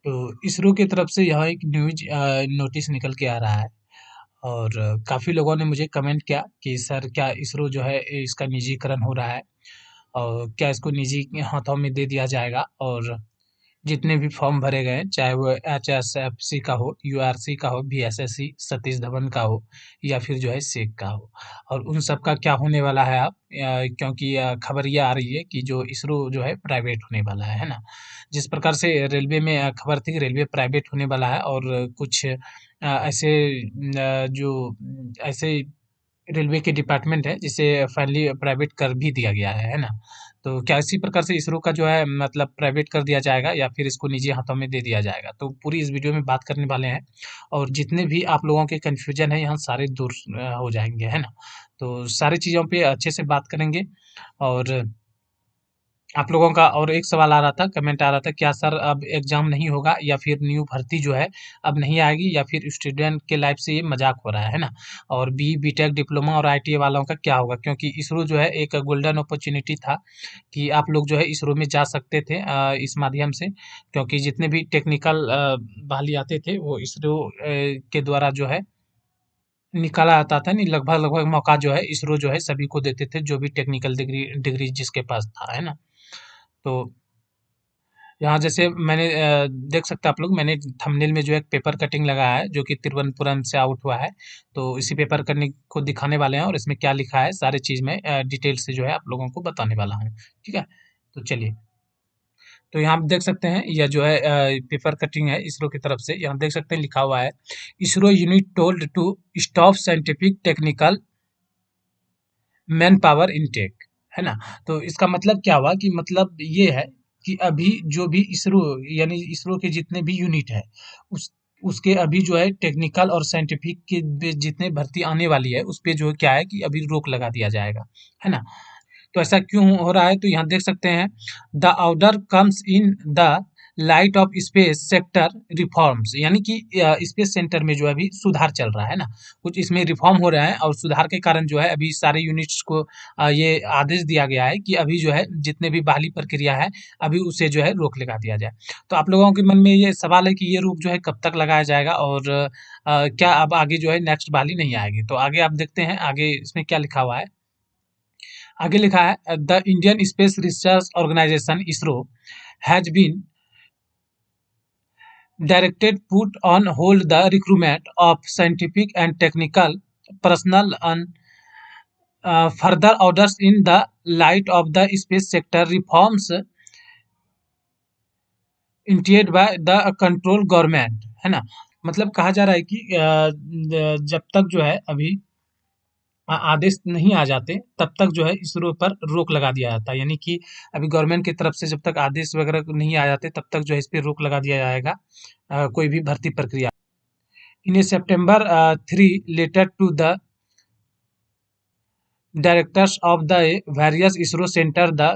तो इसरो की तरफ से यह एक न्यूज नोटिस निकल के आ रहा है। और काफ़ी लोगों ने मुझे कमेंट किया कि सर क्या इसरो जो है इसका निजीकरण हो रहा है और क्या इसको निजी हाथों में दे दिया जाएगा। और जितने भी फॉर्म भरे गए चाहे वो HSFC का हो, URC का हो, BSSC सतीश धवन का हो या फिर जो है सेक का हो, और उन सब का क्या होने वाला है आप, क्योंकि खबर ये आ रही है कि जो इसरो जो है प्राइवेट होने वाला है ना। जिस प्रकार से रेलवे में खबर थी कि रेलवे प्राइवेट होने वाला है और कुछ ऐसे ऐसे रेलवे के डिपार्टमेंट है जिसे फाइनली प्राइवेट कर भी दिया गया है ना। तो क्या इसी प्रकार से इसरो का जो है मतलब प्राइवेट कर दिया जाएगा या फिर इसको निजी हाथों में दे दिया जाएगा, तो पूरी इस वीडियो में बात करने वाले हैं। और जितने भी आप लोगों के कन्फ्यूजन है यहाँ सारे दूर हो जाएंगे, है ना। तो सारी चीज़ों पे अच्छे से बात करेंगे। और आप लोगों का और एक सवाल आ रहा था, कमेंट आ रहा था, क्या सर अब एग्जाम नहीं होगा या फिर न्यू भर्ती जो है अब नहीं आएगी या फिर स्टूडेंट के लाइफ से ये मजाक हो रहा है ना। और बीटेक डिप्लोमा और IIT वालों का क्या होगा, क्योंकि इसरो जो है एक गोल्डन अपॉर्चुनिटी था कि आप लोग जो है इसरो में जा सकते थे इस माध्यम से, क्योंकि जितने भी टेक्निकल बहाली आते थे वो इसरो के द्वारा जो है निकाला आता था। नहीं, लगभग लगभग मौका जो है इसरो जो है सभी को देते थे जो भी टेक्निकल डिग्री डिग्री जिसके पास था, है ना। तो यहाँ जैसे मैंने देख सकते हैं आप लोग, मैंने थंबनेल में जो है एक पेपर कटिंग लगाया है जो कि तिरुवनंतपुरम से आउट हुआ है। तो इसी पेपर कटिंग को दिखाने वाले हैं और इसमें क्या लिखा है सारी चीज़ में डिटेल से जो है आप लोगों को बताने वाला हूँ। ठीक है, तो चलिए। तो यहाँ आप देख सकते हैं यह जो है पेपर कटिंग है इसरो की तरफ से। यहाँ देख सकते हैं लिखा हुआ है, ISRO unit told to stop scientific technical manpower intake, है ना। तो इसका मतलब क्या हुआ कि मतलब ये है कि अभी जो भी इसरो यानी इसरो के जितने भी यूनिट है उस उसके अभी जो है टेक्निकल और साइंटिफिक के जितने भर्ती आने वाली है उस पे जो है क्या है कि अभी रोक लगा दिया जाएगा, है ना। तो ऐसा क्यों हो रहा है, तो यहाँ देख सकते हैं, the order comes in the light of space sector reforms, यानी कि स्पेस सेंटर में जो है अभी सुधार चल रहा है ना। कुछ इसमें रिफॉर्म हो रहा है और सुधार के कारण जो है अभी सारे यूनिट्स को ये आदेश दिया गया है कि अभी जो है जितने भी बहाली प्रक्रिया है अभी उसे जो है रोक लगा दिया जाए। तो आप लोगों के मन में ये सवाल है कि ये रोक जो है कब तक लगाया जाएगा और क्या अब आगे जो है नेक्स्ट बहाली नहीं आएगी। तो आगे आप देखते हैं आगे इसमें क्या लिखा हुआ है। आगे लिखा है, the Indian Space Research Organisation ISRO has been directed put on hold the recruitment of scientific and technical personnel on further orders in the light of the space sector reforms initiated by the control government, है ना। मतलब कहा जा रहा है कि जब तक जो है अभी आदेश नहीं आ जाते तब तक जो है इसरो पर रोक लगा दिया जाता है, यानी कि अभी गवर्नमेंट की तरफ से जब तक आदेश वगैरह नहीं आ जाते तब तक जो है इस पे रोक लगा दिया जाएगा कोई भी भर्ती प्रक्रिया। In September 3 letter to the directors of the various ISRO center, the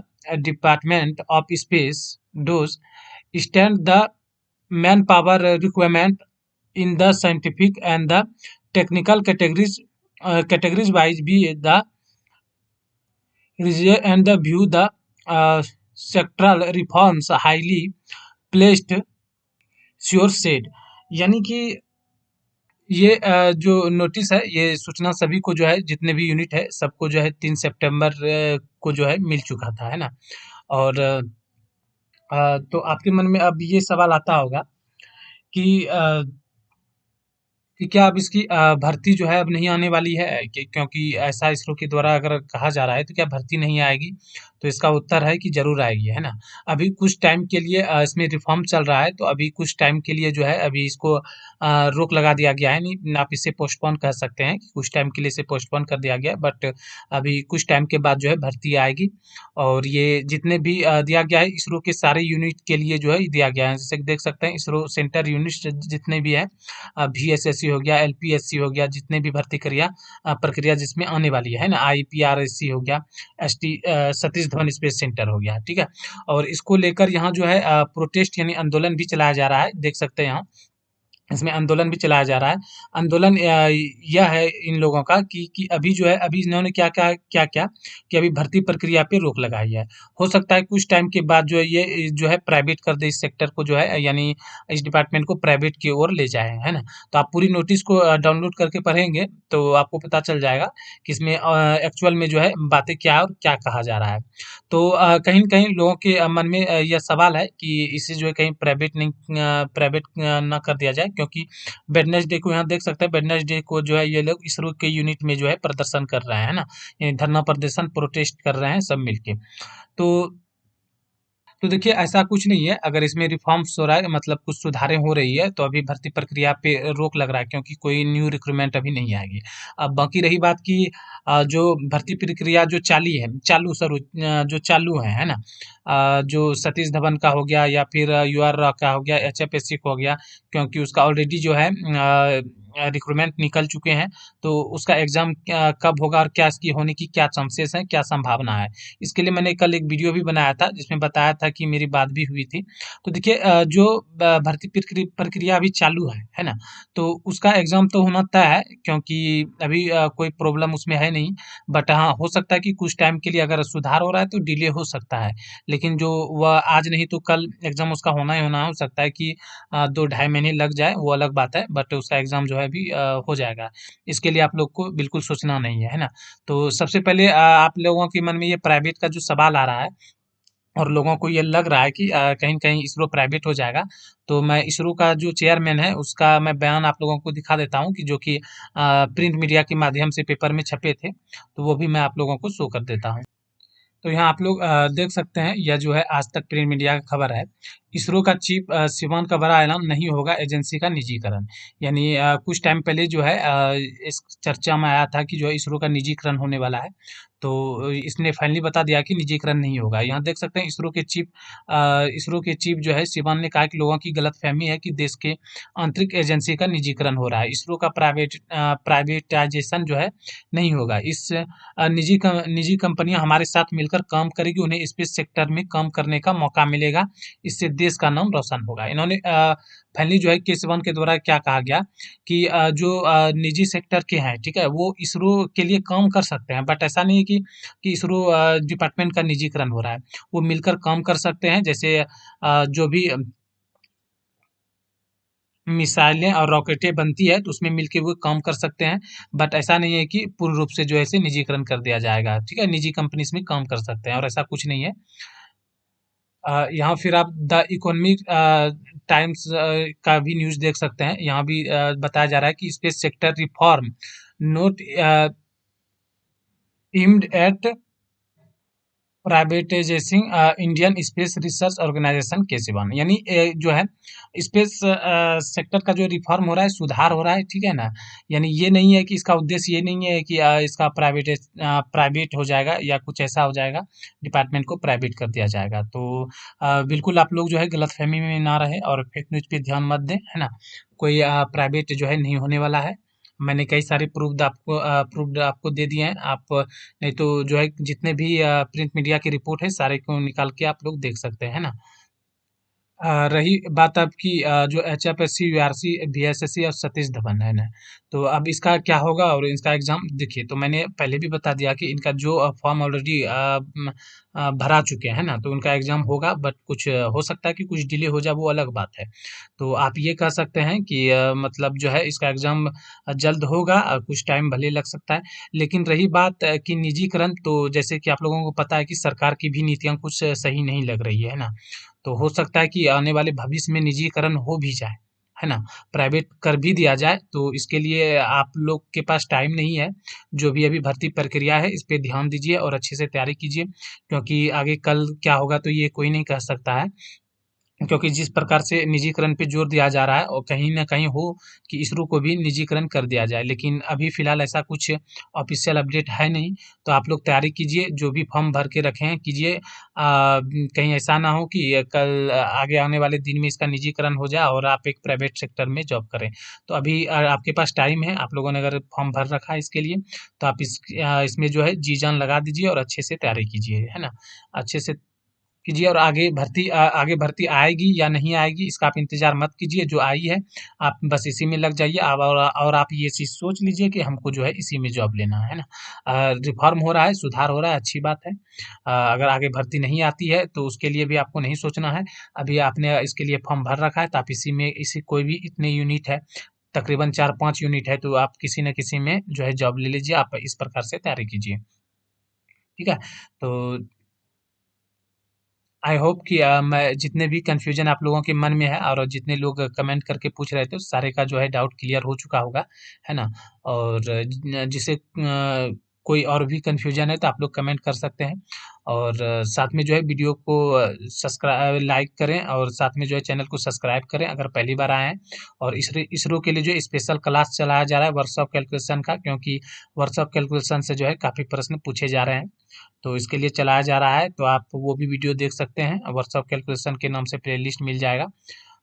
Department of Space does stand the manpower requirement in the scientific and the technical categories wise be the reason and the view the sectoral reforms highly placed sure said, यानी कि ये जो notice है ये सूचना सभी को जो है जितने भी यूनिट है सबको जो है 3 सितंबर को जो है मिल चुका था, है ना। और तो आपके मन में अब ये सवाल आता होगा कि क्या अब इसकी भर्ती जो है अब नहीं आने वाली है, क्योंकि ऐसा इसरो के द्वारा अगर कहा जा रहा है तो क्या भर्ती नहीं आएगी। तो इसका उत्तर है कि जरूर आएगी, है ना। अभी कुछ टाइम के लिए इसमें रिफॉर्म चल रहा है, तो अभी कुछ टाइम के लिए जो है अभी इसको रोक लगा दिया गया है। नहीं, आप इसे पोस्टपोन कर सकते हैं कि कुछ टाइम के लिए इसे पोस्टपोन कर दिया गया है, बट अभी कुछ टाइम के बाद जो है भर्ती आएगी। और ये जितने भी दिया गया है इसरो के सारे यूनिट के लिए जो है दिया गया है, जैसे कि देख सकते हैं इसरो सेंटर यूनिट जितने भी है, VSSC हो गया, LPSC हो गया, जितने भी भर्ती प्रक्रिया जिसमें आने वाली है ना, IPRSC हो गया, सतीश धवन स्पेस सेंटर हो गया, ठीक है। और इसको लेकर यहाँ जो है प्रोटेस्ट यानी आंदोलन भी चलाया जा रहा है, देख सकते हैं यहाँ। इसमें आंदोलन भी चलाया जा रहा है। आंदोलन यह है इन लोगों का कि अभी जो है अभी इन्होंने क्या कि अभी भर्ती प्रक्रिया पे रोक लगाई है। हो सकता है कुछ टाइम के बाद जो है ये जो है प्राइवेट कर दे इस सेक्टर को जो है यानी इस डिपार्टमेंट को प्राइवेट की ओर ले जाए, है ना? तो आप पूरी नोटिस को डाउनलोड करके पढ़ेंगे तो आपको पता चल जाएगा कि इसमें एक्चुअल में जो है बातें क्या है और क्या कहा जा रहा है। तो कहीं न कहीं लोगों के मन में यह सवाल है कि इसे जो है कहीं प्राइवेट ना कर दिया जाए क्योंकि वेडनेसडे को यहाँ देख सकते हैं वेडनेसडे को जो है ये लोग इसरो के यूनिट में जो है प्रदर्शन कर रहे हैं, है ना? ये धरना प्रदर्शन प्रोटेस्ट कर रहे हैं सब मिलके। तो तो देखिए ऐसा कुछ नहीं है, अगर इसमें रिफॉर्म्स हो रहा है मतलब कुछ सुधारें हो रही है, तो अभी भर्ती प्रक्रिया पे रोक लग रहा है क्योंकि कोई न्यू रिक्रूटमेंट अभी नहीं आएगी। अब बाकी रही बात कि जो भर्ती प्रक्रिया जो जो चालू है ना? जो सतीश धवन का हो गया या फिर यूआर का हो गया, एचएफएससी का हो गया, क्योंकि उसका ऑलरेडी जो है रिक्रूटमेंट निकल चुके हैं, तो उसका एग्ज़ाम कब होगा और क्या इसकी होने की क्या चांसेस हैं, क्या संभावना है? इसके लिए मैंने कल एक वीडियो भी बनाया था जिसमें बताया था कि मेरी बात भी हुई थी। तो देखिए जो भर्ती प्रक्रिया अभी चालू है ना? तो उसका एग्ज़ाम तो होना तय है क्योंकि अभी कोई प्रॉब्लम उसमें है नहीं। बट हाँ, हो सकता है कि कुछ टाइम के लिए अगर सुधार हो रहा है तो डिले हो सकता है। लेकिन जो वह आज नहीं तो कल एग्ज़ाम उसका होना ही होना है। हो सकता है कि 2 ढाई महीने लग जाए वो अलग बात है बट उसका एग्ज़ाम जो है अभी हो जाएगा। इसके लिए आप लोग को बिल्कुल सोचना नहीं है ना? तो सबसे पहले आप लोगों के मन में ये प्राइवेट का जो सवाल आ रहा है और लोगों को ये लग रहा है कि कहीं न कहीं इसरो प्राइवेट हो जाएगा, तो मैं इसरो का जो चेयरमैन है उसका मैं बयान आप लोगों को दिखा देता हूँ कि जो कि प्रिंट मीडिया के माध्यम से पेपर में छपे थे, तो वो भी मैं आप लोगों को शो कर देता हूँ। तो यहाँ आप लोग देख सकते हैं यह जो है आज तक प्रिंट मीडिया का खबर है। इसरो का चीफ सिवान का बड़ा ऐलान नहीं होगा एजेंसी का निजीकरण। यानी कुछ टाइम पहले जो है इस चर्चा में आया था कि जो है इसरो का निजीकरण होने वाला है। तो इसने फाइनली बता दिया कि निजीकरण नहीं होगा। यहाँ देख सकते हैं इसरो के चीफ जो है सिवान ने कहा कि लोगों की गलतफहमी है कि देश के आंतरिक एजेंसी का निजीकरण हो रहा है। इसरो का प्राइवेटाइजेशन जो है नहीं होगा। इस निजी कंपनियां हमारे साथ मिलकर काम करेगी, उन्हें स्पेस सेक्टर में काम करने का मौका मिलेगा, इससे देश का नाम रोशन होगा। इन्होंने फाइनली जो है केसवन के द्वारा क्या कहा गया कि जो निजी सेक्टर के हैं, ठीक है, वो इसरो के लिए काम कर सकते हैं, बट ऐसा नहीं है कि इसरो डिपार्टमेंट का निजीकरण हो रहा है। वो मिलकर काम कर सकते हैं, जैसे जो भी मिसाइलें और रॉकेटें बनती है तो उसमें मिलके वो काम कर सकते हैं। बट ऐसा नहीं है कि पूर्ण रूप से जो है इसे निजीकरण कर दिया जाएगा, ठीक है? निजी कंपनी इसमें काम कर सकते हैं और ऐसा कुछ नहीं है। यहाँ फिर आप द इकोनॉमिक टाइम्स का भी न्यूज़ देख सकते हैं। यहाँ भी बताया जा रहा है कि space sector reform not aimed at privatisation Indian Space Research Organisation के सिवान, यानी जो है स्पेस सेक्टर का जो रिफॉर्म हो रहा है, सुधार हो रहा है, ठीक है ना? यानी ये नहीं है कि इसका उद्देश्य ये नहीं है कि इसका प्राइवेट हो जाएगा या कुछ ऐसा हो जाएगा, डिपार्टमेंट को प्राइवेट कर दिया जाएगा। तो बिल्कुल आप लोग जो है गलतफहमी में ना रहें और फेक न्यूज़ पे ध्यान मत दें, है ना? कोई प्राइवेट जो है नहीं होने वाला है। मैंने कई सारे प्रूफ़्ड आपको दे दिए हैं। आप नहीं तो जो है जितने भी प्रिंट मीडिया की रिपोर्ट है सारे को निकाल के आप लोग देख सकते हैं, है ना? रही बात आपकी जो एचएफएससी, यूआरसी, बीएसएससी और सतीश धवन है ना, तो अब इसका क्या होगा और इसका एग्ज़ाम देखिए, तो मैंने पहले भी बता दिया कि इनका जो फॉर्म ऑलरेडी भरा चुके हैं ना, तो उनका एग्ज़ाम होगा बट कुछ हो सकता है कि कुछ डिले हो जाए, वो अलग बात है। तो आप ये कह सकते हैं कि मतलब जो है इसका एग्ज़ाम जल्द होगा कुछ टाइम भले लग सकता है। लेकिन रही बात कि निजीकरण, तो जैसे कि आप लोगों को पता है कि सरकार की भी नीतियाँ कुछ सही नहीं लग रही है ना? तो हो सकता है कि आने वाले भविष्य में निजीकरण हो भी जाए, है ना? प्राइवेट कर भी दिया जाए, तो इसके लिए आप लोग के पास टाइम नहीं है। जो भी अभी भर्ती प्रक्रिया है, इस पे ध्यान दीजिए और अच्छे से तैयारी कीजिए, क्योंकि आगे कल क्या होगा तो ये कोई नहीं कह सकता है। क्योंकि जिस प्रकार से निजीकरण पे ज़ोर दिया जा रहा है और कहीं न कहीं हो कि इसरो को भी निजीकरण कर दिया जाए। लेकिन अभी फ़िलहाल ऐसा कुछ ऑफ़िशियल अपडेट है नहीं, तो आप लोग तैयारी कीजिए, जो भी फ़ॉर्म भर के रखे हैं कीजिए। कहीं ऐसा ना हो कि कल आगे आने वाले दिन में इसका निजीकरण हो जाए और आप एक प्राइवेट सेक्टर में जॉब करें। तो अभी आपके पास टाइम है, आप लोगों ने अगर फ़ॉर्म भर रखा है इसके लिए, तो आप इसमें जो है जी-जान लगा दीजिए और अच्छे से तैयारी कीजिए, है ना? अच्छे से कीजिए और आगे भर्ती आएगी या नहीं आएगी इसका आप इंतज़ार मत कीजिए, जो आई है आप बस इसी में लग जाइए। अब और आप ये चीज़ सोच लीजिए कि हमको जो है इसी में जॉब लेना है ना? रिफ़ॉर्म हो रहा है, सुधार हो रहा है, अच्छी बात है। अगर आगे भर्ती नहीं आती है तो उसके लिए भी आपको नहीं सोचना है। अभी आपने इसके लिए फॉर्म भर रखा है तो आप इसी कोई भी इतने यूनिट है, तकरीबन 4-5 यूनिट है, तो आप किसी न किसी में जो है जॉब ले लीजिए, आप इस प्रकार से तैयारी कीजिए। ठीक है? तो आई होप कि मैं जितने भी कन्फ्यूजन आप लोगों के मन में है और जितने लोग कमेंट करके पूछ रहे थे, उस सारे का जो है डाउट क्लियर हो चुका होगा, है ना? और जिसे कोई और भी कन्फ्यूजन है तो आप लोग कमेंट कर सकते हैं और साथ में जो है वीडियो को लाइक करें और साथ में जो है चैनल को सब्सक्राइब करें अगर पहली बार आए हैं। और इसरो के लिए जो स्पेशल क्लास चलाया जा रहा है वर्कशॉप कैलकुलेशन का, क्योंकि वर्कशॉप कैलकुलेशन से जो है काफ़ी प्रश्न पूछे जा रहे हैं। तो इसके लिए चलाया जा रहा है, तो आप वो भी वीडियो देख सकते हैं। व्हाट्सएप कैलकुलेशन के नाम से प्लेलिस्ट मिल जाएगा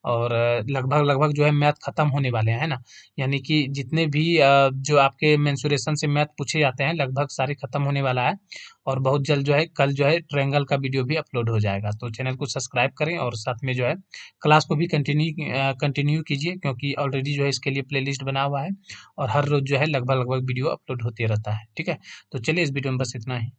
और लगभग जो है मैथ खत्म होने वाले हैं, है ना? यानी कि जितने भी जो आपके मेंसुरेशन से मैथ पूछे जाते हैं लगभग सारे खत्म होने वाला है और बहुत जल्द जो है कल जो है ट्रायंगल का वीडियो भी अपलोड हो जाएगा। तो चैनल को सब्सक्राइब करें और साथ में जो है क्लास को भी कंटिन्यू कीजिए, क्योंकि ऑलरेडी जो है इसके लिए प्लेलिस्ट बना हुआ है और हर रोज़ जो है लगभग वीडियो अपलोड होते रहता है। ठीक है? तो चलिए इस वीडियो में बस इतना ही।